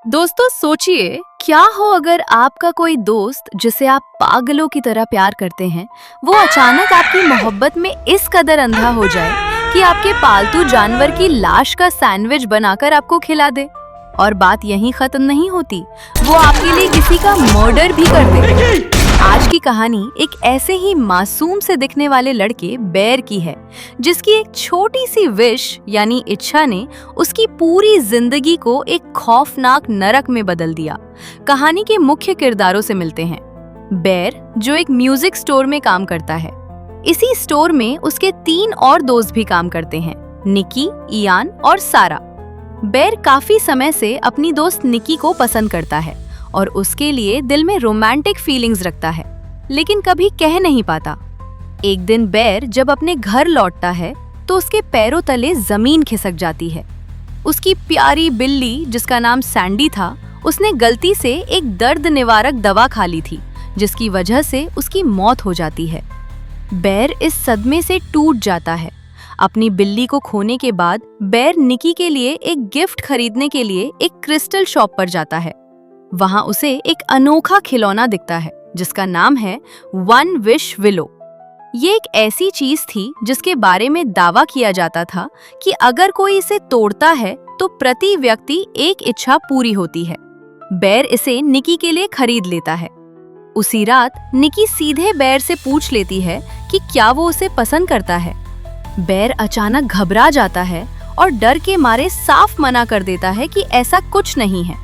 दोस्तों सोचिए, क्या हो अगर आपका कोई दोस्त जिसे आप पागलों की तरह प्यार करते हैं, वो अचानक आपकी मोहब्बत में इस कदर अंधा हो जाए कि आपके पालतू जानवर की लाश का सैंडविच बनाकर आपको खिला दे। और बात यहीं खत्म नहीं होती, वो आपके लिए किसी का मर्डर भी कर दे। आज की कहानी एक ऐसे ही मासूम से दिखने वाले लड़के बेर की है, जिसकी एक छोटी सी विश यानी इच्छा ने उसकी पूरी जिंदगी को एक खौफनाक नरक में बदल दिया। कहानी के मुख्य किरदारों से मिलते हैं। बेर, जो एक म्यूजिक स्टोर में काम करता है। इसी स्टोर में उसके 3 और दोस्त भी काम करते हैं, निकी, इयान और सारा। बेर काफी समय से अपनी दोस्त निकी को पसंद करता है और उसके लिए दिल में रोमांटिक फीलिंग्स रखता है, लेकिन कभी कह नहीं पाता। एक दिन बेर जब अपने घर लौटता है तो उसके पैरों तले जमीन खिसक जाती है। उसकी प्यारी बिल्ली, जिसका नाम सैंडी था, उसने गलती से एक दर्द निवारक दवा खा ली थी, जिसकी वजह से उसकी मौत हो जाती है। बेर इस सदमे से टूट जाता है। अपनी बिल्ली को खोने के बाद बेर निकी के लिए एक गिफ्ट खरीदने के लिए एक क्रिस्टल शॉप पर जाता है। वहां उसे एक अनोखा खिलौना दिखता है, जिसका नाम है वन विश विलो। ये एक ऐसी चीज थी जिसके बारे में दावा किया जाता था कि अगर कोई इसे तोड़ता है तो प्रति व्यक्ति एक इच्छा पूरी होती है। बेर इसे निकी के लिए खरीद लेता है। उसी रात निकी सीधे बेर से पूछ लेती है कि क्या वो उसे पसंद करता है। बेर अचानक घबरा जाता है और डर के मारे साफ मना कर देता है कि ऐसा कुछ नहीं है।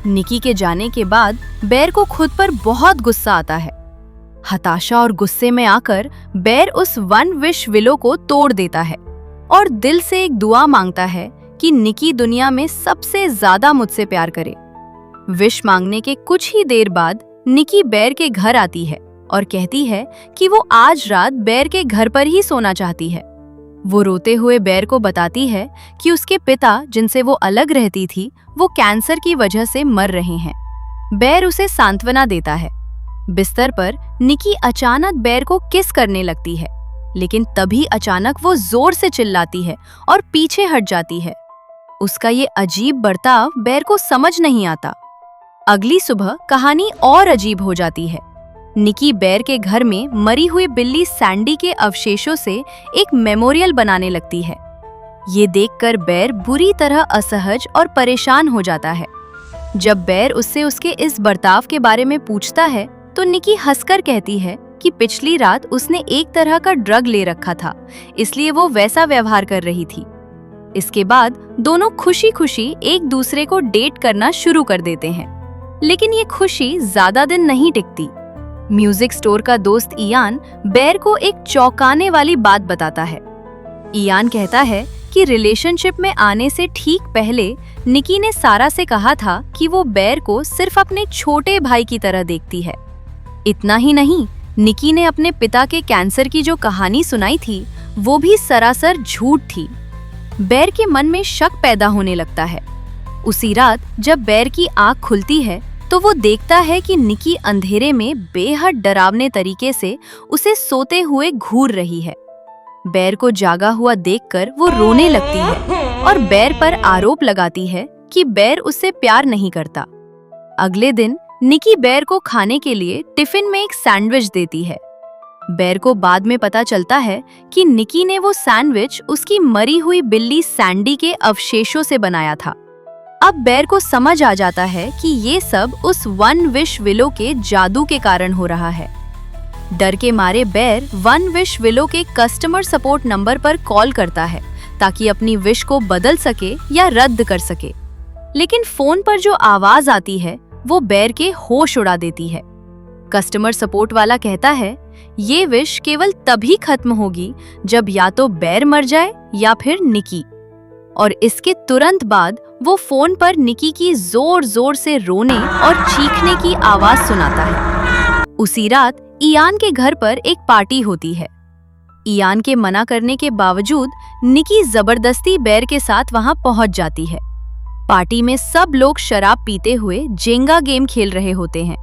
निकी के जाने के बाद बेर को खुद पर बहुत गुस्सा आता है। हताशा और गुस्से में आकर बेर उस वन विश विलो को तोड़ देता है और दिल से एक दुआ मांगता है कि निकी दुनिया में सबसे ज्यादा मुझसे प्यार करे। विश मांगने के कुछ ही देर बाद निकी बेर के घर आती है और कहती है कि वो आज रात बेर के घर पर ही सोना चाहती है। वो रोते हुए बेर को बताती है कि उसके पिता, जिनसे वो अलग रहती थी, वो कैंसर की वजह से मर रहे हैं। बेर उसे सांत्वना देता है। बिस्तर पर निकी अचानक बेर को किस करने लगती है, लेकिन तभी अचानक वो जोर से चिल्लाती है और पीछे हट जाती है। उसका ये अजीब बर्ताव बेर को समझ नहीं आता। अगली सुबह कहानी और अजीब हो जाती है। निकी बेर के घर में मरी हुई बिल्ली सैंडी के अवशेषों से एक मेमोरियल बनाने लगती है। ये देखकर बेर बुरी तरह असहज और परेशान हो जाता है। जब बेर उससे उसके इस बर्ताव के बारे में पूछता है तो निकी हंसकर कहती है कि पिछली रात उसने एक तरह का ड्रग ले रखा था, इसलिए वो वैसा व्यवहार कर रही थी। इसके बाद दोनों खुशी खुशी एक दूसरे को डेट करना शुरू कर देते हैं, लेकिन ये खुशी ज्यादा दिन नहीं टिकती। म्यूजिक स्टोर का दोस्त इयान बेर को एक चौंकाने वाली बात बताता है। इयान कहता है कि रिलेशनशिप में आने से ठीक पहले निकी ने सारा से कहा था कि वो बेर को सिर्फ अपने छोटे भाई की तरह देखती है। इतना ही नहीं, निकी ने अपने पिता के कैंसर की जो कहानी सुनाई थी, वो भी सरासर झूठ थी। बेर के मन में शक पैदा होने लगता है। उसी रात जब बेर की आंख खुलती है तो वो देखता है कि निकी अंधेरे में बेहद डरावने तरीके से उसे सोते हुए घूर रही है। बेर को जागा हुआ देखकर वो रोने लगती है और बेर पर आरोप लगाती है कि बेर उससे प्यार नहीं करता। अगले दिन निकी बेर को खाने के लिए टिफिन में एक सैंडविच देती है। बेर को बाद में पता चलता है कि निकी ने वो सैंडविच उसकी मरी हुई बिल्ली सैंडी के अवशेषों से बनाया था। अब बेर को समझ आ जाता है कि ये सब उस वन विश विलो के जादू के कारण हो रहा है। डर के मारे बेर वन विश विलो के कस्टमर सपोर्ट नंबर पर कॉल करता है ताकि अपनी विश को बदल सके या रद्द कर सके, लेकिन फोन पर जो आवाज आती है वो बेर के होश उड़ा देती है। कस्टमर सपोर्ट वाला कहता है, ये विश केवल तभी खत्म होगी जब या तो बेर मर जाए या फिर निकी। और इसके तुरंत बाद वो फोन पर निकी की जोर जोर से रोने और चीखने की आवाज सुनाता है। उसी रात इयान के घर पर एक पार्टी होती है। इयान के मना करने के बावजूद निकी जबरदस्ती बेर के साथ वहां पहुंच जाती है। पार्टी में सब लोग शराब पीते हुए जेंगा गेम खेल रहे होते हैं।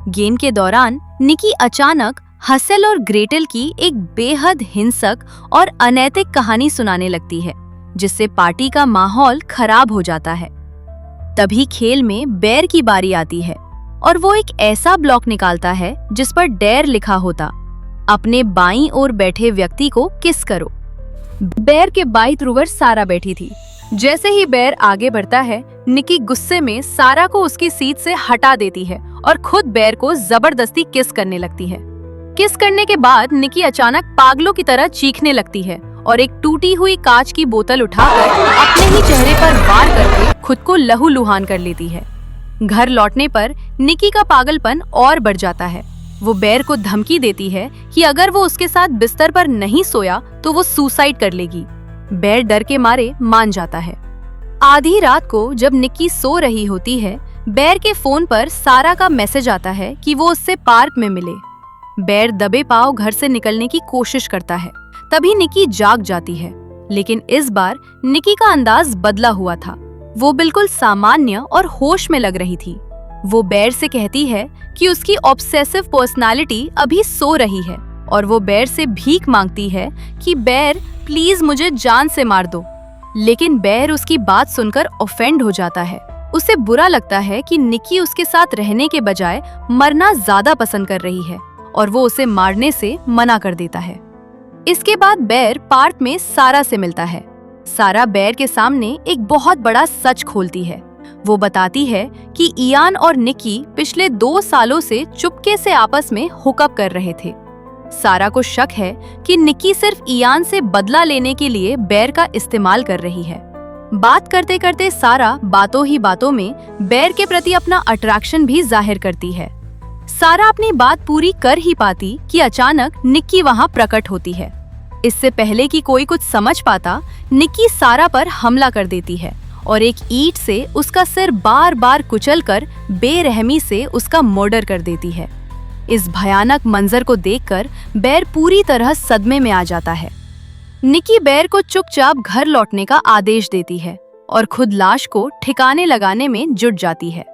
गेम के दौरान निकी अचानक हसेल और ग्रेटेल की एक बेहद हिंसक और अनैतिक कहानी सुनाने लगती है, जिससे पार्टी का माहौल खराब हो जाता है। तभी खेल में बेर की बारी आती है और वो एक ऐसा ब्लॉक निकालता है जिस पर डेयर लिखा होता, अपने बाईं ओर बैठे व्यक्ति को किस करो। बेर के बाईं तरफ सारा बैठी थी। जैसे ही बेर आगे बढ़ता है, निकी गुस्से में सारा को उसकी सीट से हटा देती है और खुद बेर को जबरदस्ती किस करने लगती है। किस करने के बाद निकी अचानक पागलों की तरह चीखने लगती है और एक टूटी हुई कांच की बोतल उठाकर अपने ही चेहरे पर वार करके खुद को लहूलुहान कर लेती है। घर लौटने पर निकी का पागलपन और बढ़ जाता है। वो बेर को धमकी देती है कि अगर वो उसके साथ बिस्तर पर नहीं सोया तो वो सुसाइड कर लेगी। बेर डर के मारे मान जाता है। आधी रात को जब निकी सो रही होती है, बेर के फोन पर सारा का मैसेज आता है कि वो उससे पार्क में मिले। बेर दबे पांव घर से निकलने की कोशिश करता है। तभी निकी जाग जाती है, लेकिन इस बार निकी का अंदाज बदला हुआ था। वो बिल्कुल सामान्य और होश में लग रही थी। वो बेर से कहती है कि उसकी ऑब्सेसिव पर्सनालिटी अभी सो रही है और वो बेर से भीख मांगती है कि बेर प्लीज मुझे जान से मार दो। लेकिन बेर उसकी बात सुनकर ऑफेंड हो जाता है। उसे बुरा लगता है कि निकी उसके साथ रहने के बजाय मरना ज्यादा पसंद कर रही है और वो उसे मारने से मना कर देता है। इसके बाद बेर पार्क में सारा से मिलता है। सारा बेर के सामने एक बहुत बड़ा सच खोलती है। वो बताती है कि इयान और निकी पिछले 2 सालों से चुपके से आपस में हुकअप कर रहे थे। सारा को शक है कि निकी सिर्फ इयान से बदला लेने के लिए बेर का इस्तेमाल कर रही है। बात करते करते सारा बातों ही बातों में बेर के प्रति अपना अट्रैक्शन भी जाहिर करती है। सारा अपनी बात पूरी कर ही पाती कि अचानक निकी वहां प्रकट होती है। इससे पहले कि कोई कुछ समझ पाता, निकी सारा पर हमला कर देती है और एक ईंट से उसका सिर बार बार कुचलकर बेरहमी से उसका मर्डर कर देती है। इस भयानक मंजर को देखकर बेर पूरी तरह सदमे में आ जाता है। निकी बेर को चुपचाप घर लौटने का आदेश देती है और खुद लाश को ठिकाने लगाने में जुट जाती है।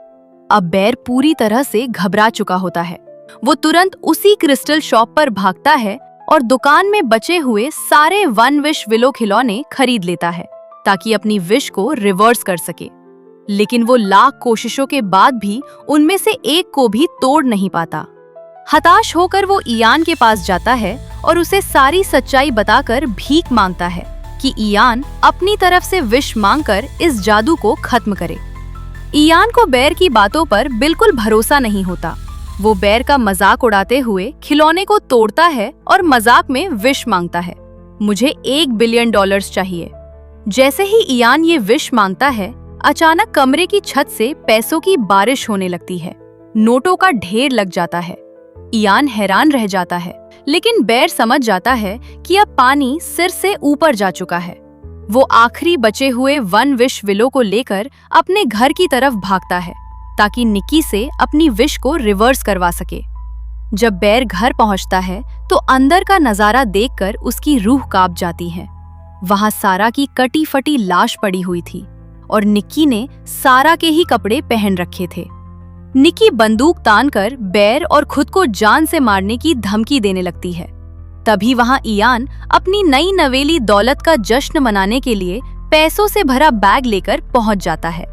अब बेर पूरी तरह से घबरा चुका होता है। वो तुरंत उसी क्रिस्टल शॉप पर भागता है और दुकान में बचे हुए सारे 1 विश विलो खिलौने खरीद लेता है ताकि अपनी विश को रिवर्स कर सके। लेकिन वो लाख कोशिशों के बाद भी उनमें से एक को भी तोड़ नहीं पाता। हताश होकर वो इयान के पास जाता है और उसे सारी सच्चाई बताकर भीख मांगता है कि इयान अपनी तरफ से विश मांगकर इस जादू को खत्म करे। इयान को बेर की बातों पर बिल्कुल भरोसा नहीं होता। वो बेर का मजाक उड़ाते हुए खिलौने को तोड़ता है और मजाक में विश मांगता है, मुझे $1 बिलियन चाहिए। जैसे ही इयान ये विश मांगता है, अचानक कमरे की छत से पैसों की बारिश होने लगती है। नोटों का ढेर लग जाता है। इयान हैरान रह जाता है, लेकिन बेर समझ जाता है कि अब पानी सिर से ऊपर जा चुका है। वो आखिरी बचे हुए 1 विश विलो को लेकर अपने घर की तरफ भागता है ताकि निकी से अपनी विश को रिवर्स करवा सके। जब बेर घर पहुंचता है तो अंदर का नजारा देखकर उसकी रूह कांप जाती है। वहां सारा की कटी फटी लाश पड़ी हुई थी और निकी ने सारा के ही कपड़े पहन रखे थे। निकी बंदूक तानकर बेर और खुद को जान से मारने की धमकी देने लगती है। तभी वहां इयान अपनी नई नवेली दौलत का जश्न मनाने के लिए पैसों से भरा बैग लेकर पहुंच जाता है।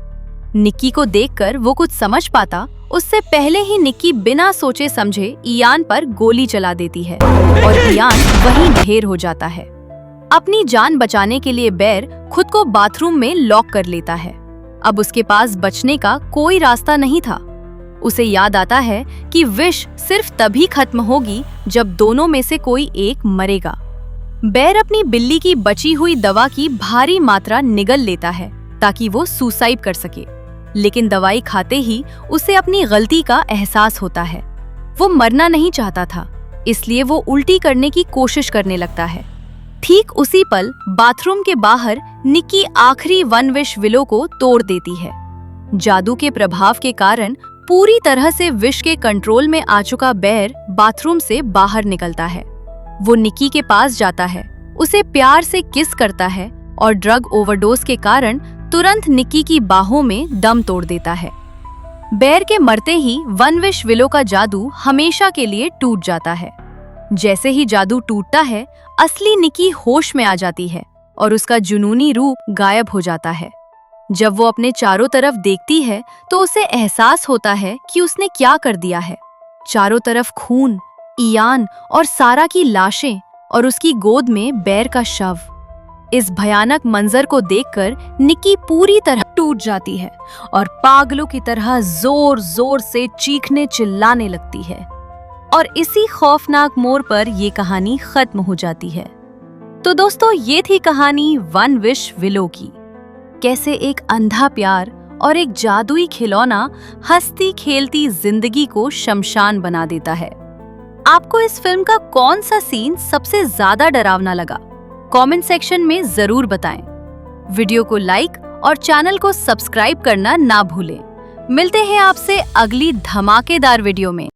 निकी को देखकर वो कुछ समझ पाता, उससे पहले ही निकी बिना सोचे समझे इयान पर गोली चला देती है और इयान वहीं ढेर हो जाता है। अपनी जान बचाने के लिए बेर खुद को बाथरूम में लॉक कर लेता है। अब उसके पास बचने का कोई रास्ता नहीं था। उसे याद आता है कि विश सिर्फ तभी खत्म होगी जब दोनों में से कोई एक मरेगा। बेर अपनी बिल्ली की बची हुई दवा की भारी मात्रा निगल लेता है ताकि वो सुसाइड कर सके, लेकिन दवाई खाते ही उसे अपनी गलती का एहसास होता है। वो मरना नहीं चाहता था, इसलिए वो उल्टी करने की कोशिश करने लगता है। ठीक उसी पल बाथरूम के बाहर निकी आखिरी 1 विश विलो को तोड़ देती है। जादू के प्रभाव के कारण पूरी तरह से विश के कंट्रोल में आ चुका बेर बाथरूम से बाहर निकलता है। वो निकी के पास जाता है, उसे प्यार से किस करता है और ड्रग ओवरडोज के कारण तुरंत निकी की बाहों में दम तोड़ देता है। बेर के मरते ही 1 विश विलो का जादू हमेशा के लिए टूट जाता है। जैसे ही जादू टूटता है, असली निकी होश में आ जाती है और उसका जुनूनी रूप गायब हो जाता है। जब वो अपने चारों तरफ देखती है तो उसे एहसास होता है कि उसने क्या कर दिया है। चारों तरफ खून, इयान और सारा की लाशें और उसकी गोद में बेर का शव। इस भयानक मंजर को देखकर निक्की पूरी तरह टूट जाती है और पागलों की तरह जोर जोर से चीखने चिल्लाने लगती है। और इसी खौफनाक मोड़ पर ये कहानी खत्म हो जाती है। तो दोस्तों, ये थी कहानी वन विश विलो की। कैसे एक अंधा प्यार और एक जादुई खिलौना हंसती खेलती जिंदगी को शमशान बना देता है। आपको इस फिल्म का कौन सा सीन सबसे ज्यादा डरावना लगा? कमेंट सेक्शन में जरूर बताएं। वीडियो को लाइक और चैनल को सब्सक्राइब करना ना भूलें। मिलते हैं आपसे अगली धमाकेदार वीडियो में।